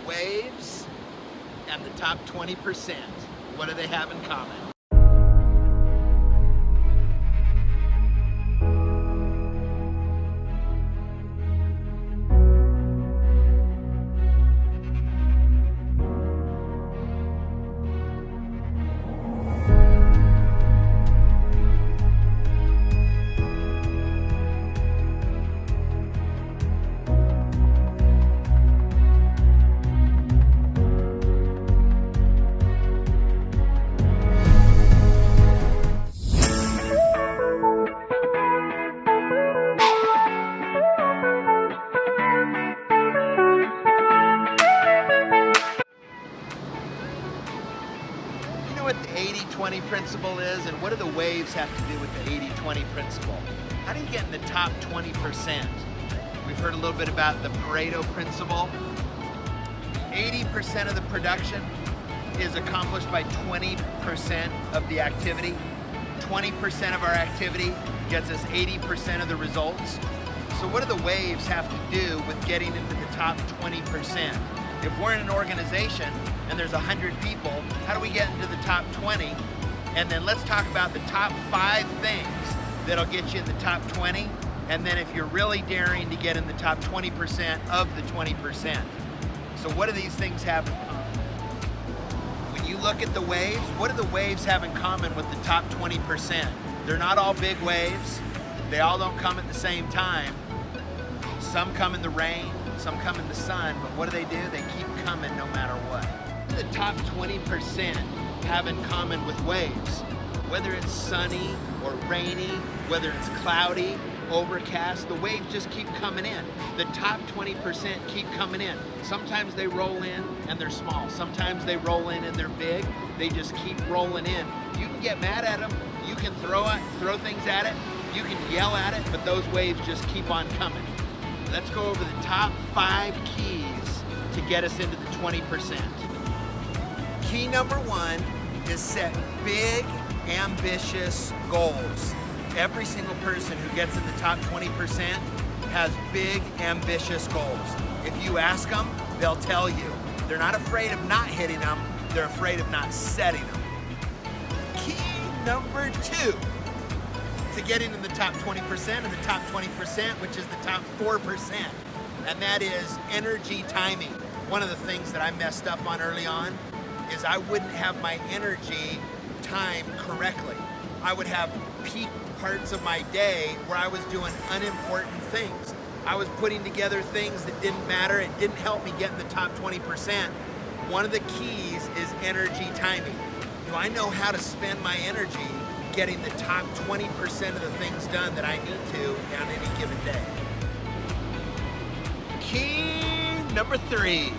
Waves and the top 20%. What do they have in common? What the 80-20 principle is, and what do the waves have to do with the 80-20 principle? How do you get in the top 20%? We've heard a little bit about the Pareto principle. 80% of the production is accomplished by 20% of the activity. 20% of our activity gets us 80% of the results. So what do the waves have to do with getting into the top 20%? If we're in an organization and there's 100 people, how do we get into the top 20? And then let's talk about the top 5 things that'll get you in the top 20. And then if you're really daring to get in the top 20% of the 20%. So what do these things have in common? When you look at the waves, what do the waves have in common with the top 20%? They're not all big waves. They all don't come at the same time. Some come in the rain, some come in the sun, but what do? They keep coming no matter what. The top 20% have in common with waves. Whether it's sunny or rainy, whether it's cloudy, overcast, the waves just keep coming in. The top 20% keep coming in. Sometimes they roll in and they're small. Sometimes they roll in and they're big. They just keep rolling in. You can get mad at them. You can throw things at it. You can yell at it, but those waves just keep on coming. Let's go over the top 5 keys to get us into the 20%. Key number 1 is set big, ambitious goals. Every single person who gets in the top 20% has big, ambitious goals. If you ask them, they'll tell you. They're not afraid of not hitting them, they're afraid of not setting them. Key number 2 to getting in the top 20% and the top 20%, which is the top 4%, and that is energy timing. One of the things that I messed up on early on is I wouldn't have my energy timed correctly. I would have peak parts of my day where I was doing unimportant things. I was putting together things that didn't matter. It didn't help me get in the top 20%. One of the keys is energy timing. Do I know how to spend my energy getting the top 20% of the things done that I need to on any given day? Key number 3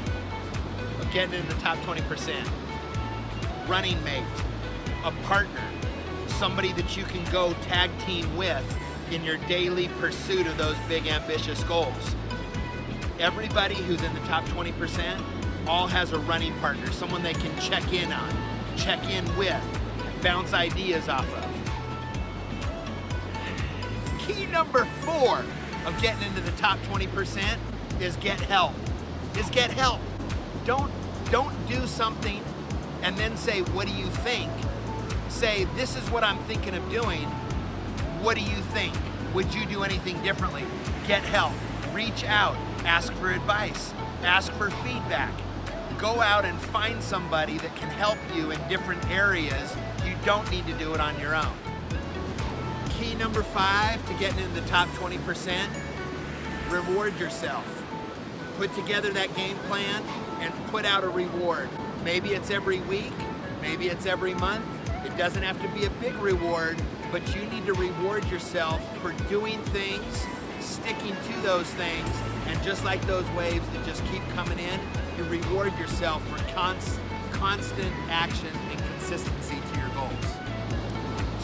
of getting into the top 20%. Running mate, a partner, somebody that you can go tag team with in your daily pursuit of those big ambitious goals. Everybody who's in the top 20% all has a running partner, someone they can check in on, check in with, bounce ideas off of. Key number 4 of getting into the top 20% is get help. Don't do something and then say, what do you think? Say, this is what I'm thinking of doing. What do you think? Would you do anything differently? Get help. Reach out. Ask for advice. Ask for feedback. Go out and find somebody that can help you in different areas. You don't need to do it on your own. Key number 5 to getting into the top 20%, reward yourself. Put together that game plan and put out a reward. Maybe it's every week, maybe it's every month. It doesn't have to be a big reward, but you need to reward yourself for doing things, sticking to those things, and just like those waves that just keep coming in, you reward yourself for constant action and consistency to your goals.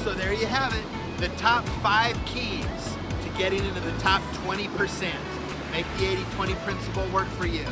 So there you have it, the top 5 keys to getting into the top 20%. Make the 80-20 principle work for you.